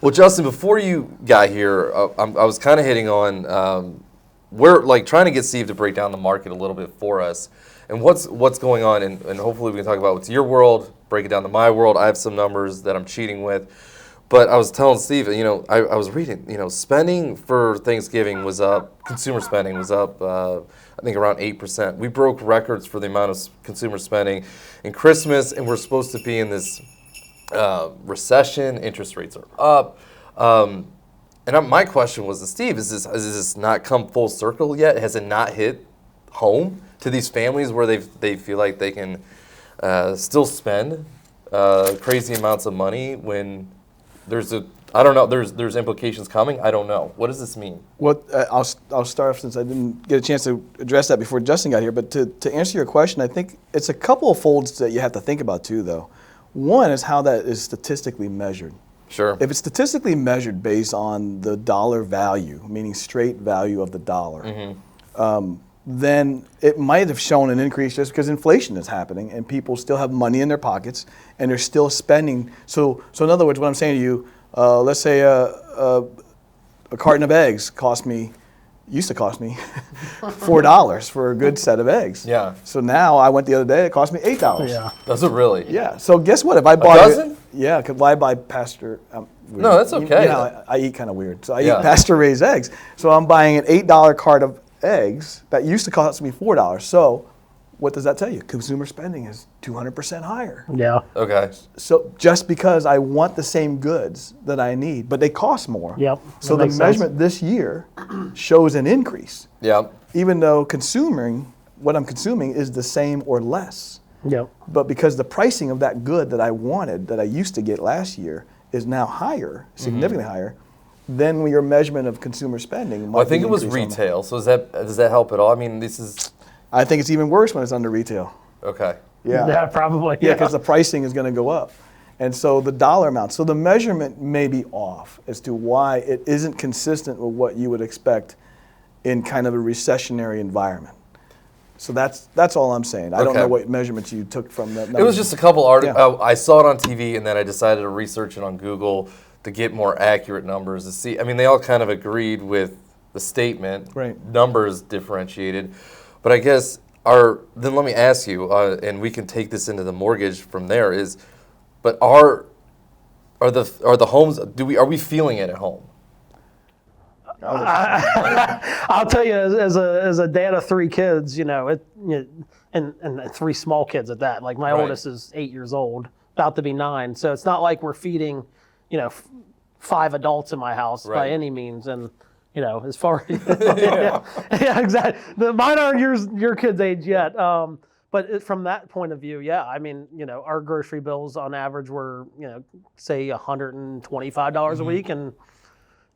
Well, Justin, before you got here, I was kind of hitting on we're like trying to get Steve to break down the market a little bit for us, and what's going on, and hopefully we can talk about what's your world, break it down to my world. I have some numbers that I'm cheating with, but I was telling Steve, I was reading, spending for Thanksgiving was up, consumer spending was up, I think around 8%. We broke records for the amount of consumer spending in Christmas, and we're supposed to be in this recession. Interest rates are up. And my question was to Steve, is this not come full circle yet? Has it not hit home to these families where they feel like they can still spend crazy amounts of money when I don't know, there's implications coming? I don't know. What does this mean? Well, I'll start off since I didn't get a chance to address that before Justin got here. But to answer your question, I think it's a couple of folds that you have to think about too, though. One is how that is statistically measured. Sure. If it's statistically measured based on the dollar value, meaning straight value of the dollar, then it might have shown an increase just because inflation is happening and people still have money in their pockets and they're still spending. So in other words, what I'm saying to you, let's say a carton of eggs used to cost me $4 for a good set of eggs. Yeah. So now I went the other day, it cost me $8. Yeah. Does it really? Yeah. So guess what? If I bought a dozen? Yeah, because I buy pasture. No, that's okay. I eat kind of weird. So I eat pasture-raised eggs. So I'm buying an $8 cart of eggs that used to cost me $4. So what does that tell you? Consumer spending is 200% higher. Yeah. Okay. So just because I want the same goods that I need, but they cost more. Yep. So the measurement this year shows an increase. Yeah. Even though what I'm consuming is the same or less. Yep. But because the pricing of that good that I wanted, that I used to get last year, is now higher, significantly higher, then your measurement of consumer spending might I think it was retail. So does that help at all? I mean, I think it's even worse when it's under retail. Okay. Yeah. Yeah, probably. Yeah, because the pricing is going to go up. And so the dollar amount. So the measurement may be off as to why it isn't consistent with what you would expect in kind of a recessionary environment. So that's all I'm saying. I don't know what measurements you took from that number. It was just a couple articles. Yeah. I saw it on TV, and then I decided to research it on Google to get more accurate numbers to see. I mean, they all kind of agreed with the statement. Right. Numbers differentiated. But I guess then let me ask you, and we can take this into the mortgage from there. But are the homes? Are we feeling it at home? I'll tell you, as a dad of 3 kids, and 3 small kids at that. Like my oldest is 8 years old, about to be 9. So it's not like we're feeding, 5 adults in my house by any means. And as far yeah, exactly. Mine aren't your kids' age yet. But from that point of view, yeah, I mean, our grocery bills on average were, say $125 a week, and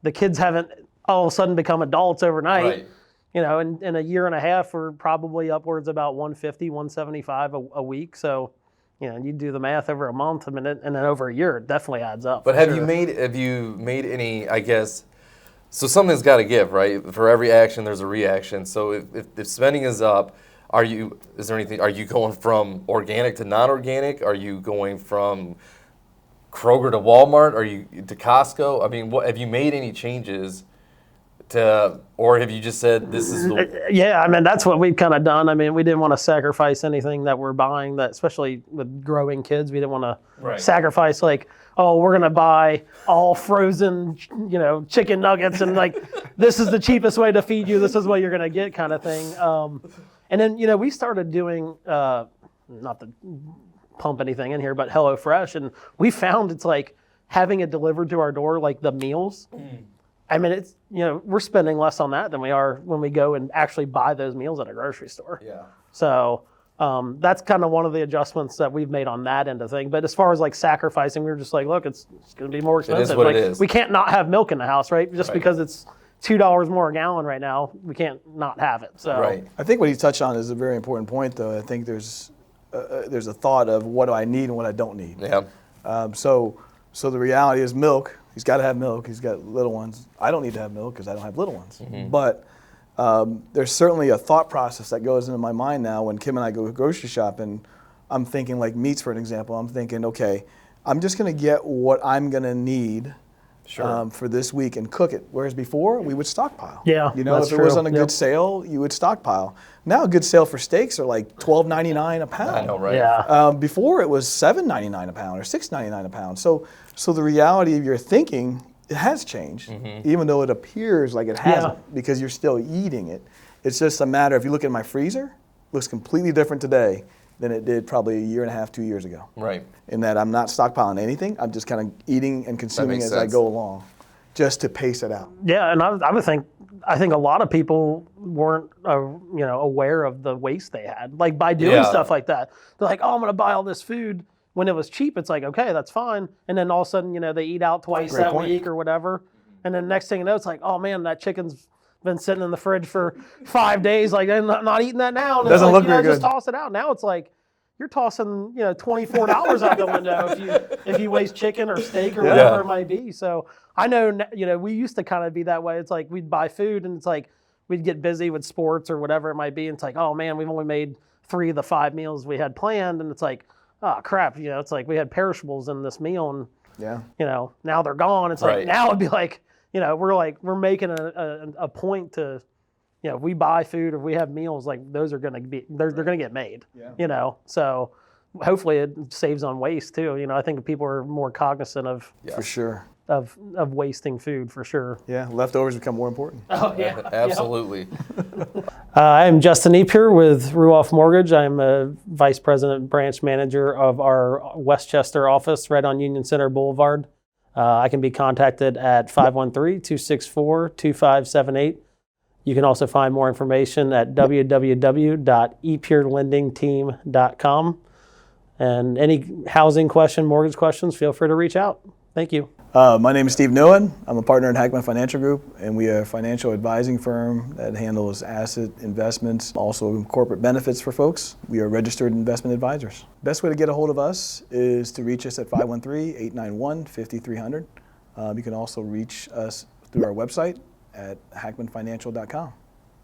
the kids haven't all of a sudden become adults overnight. Right. In a year and a half, we're probably upwards about $150, $175 a week. So, you do the math over a month, and then over a year, it definitely adds up. But have you made any, I guess, so something's got to give, right? For every action, there's a reaction. So if spending is up, are you going from organic to non-organic? Are you going from Kroger to Walmart? Are you to Costco? I mean, have you made any changes or have you just said this is the... Yeah, I mean, that's what we've kind of done. I mean, we didn't want to sacrifice anything that we're buying, that especially with growing kids, we didn't want to sacrifice we're going to buy all frozen, chicken nuggets and this is the cheapest way to feed you. This is what you're going to get kind of thing. And then, we started doing, not to pump anything in here, but HelloFresh. And we found it's like having it delivered to our door, like the meals. I mean, it's, we're spending less on that than we are when we go and actually buy those meals at a grocery store. Yeah. So that's kind of one of the adjustments that we've made on that end of thing. But as far as sacrificing, we were just look, it's going to be more expensive. It is what it is. We can't not have milk in the house, right? Just because it's $2 more a gallon right now, we can't not have it. So I think what he touched on is a very important point, though. I think there's a thought of what do I need and what I don't need. Yeah. So the reality is milk. He's got to have milk. He's got little ones. I don't need to have milk because I don't have little ones. But there's certainly a thought process that goes into my mind now when Kim and I go grocery shopping. I'm thinking meats, for an example. I'm thinking, okay, I'm just going to get what I'm going to need for this week and cook it. Whereas before, we would stockpile. Yeah, You know, that's if it was true. on a good sale, you would stockpile. Now, a good sale for steaks are like $12.99 a pound. I know, right? Yeah. Before, it was $7.99 a pound or $6.99 a pound. So the reality of your thinking, it has changed, even though it appears like it hasn't, because you're still eating it. It's just a matter, if you look at my freezer, it looks completely different today than it did probably a year and a half, 2 years ago. Right. In that I'm not stockpiling anything, I'm just kind of eating and consuming makes as I sense. go along, just to pace it out. Yeah, and I think a lot of people weren't aware of the waste they had. Like by doing Yeah. stuff like that, they're like, oh, I'm gonna buy all this food. When it was cheap, it's like, okay, that's fine. And then all of a sudden, they eat out twice Great that point. week or whatever. And then next thing you know, it's like, oh man, that chicken's been sitting in the fridge for 5 days. Like, I'm not eating that now. And it's Doesn't like, look very just good. toss it out. Now it's like, you're tossing, $24 out the window if you waste chicken or steak or whatever it might be. So I know, we used to kind of be that way. It's like we'd buy food and it's like we'd get busy with sports or whatever it might be. And it's like, oh man, we've only made 3 of the 5 meals we had planned. And it's like, oh crap, it's like we had perishables in this meal and, Yeah. now they're gone. It's Right. like, now it'd be like, we're making a point to, if we buy food or we have meals, like those are going to be, they're going to get made, so hopefully it saves on waste too. I think people are more cognizant of For sure. of wasting food for sure. Yeah, leftovers become more important. Oh yeah. Absolutely. I'm Justin Napier with Ruoff Mortgage. I'm a Vice President Branch Manager of our Westchester office right on Union Center Boulevard. I can be contacted at 513-264-2578. You can also find more information at www.epurelendingteam.com. And any housing question, mortgage questions, feel free to reach out. Thank you. My name is Steve Nguyen. I'm a partner in Hackman Financial Group, and we are a financial advising firm that handles asset investments, also corporate benefits for folks. We are registered investment advisors. Best way to get a hold of us is to reach us at 513-891-5300. You can also reach us through our website at hackmanfinancial.com.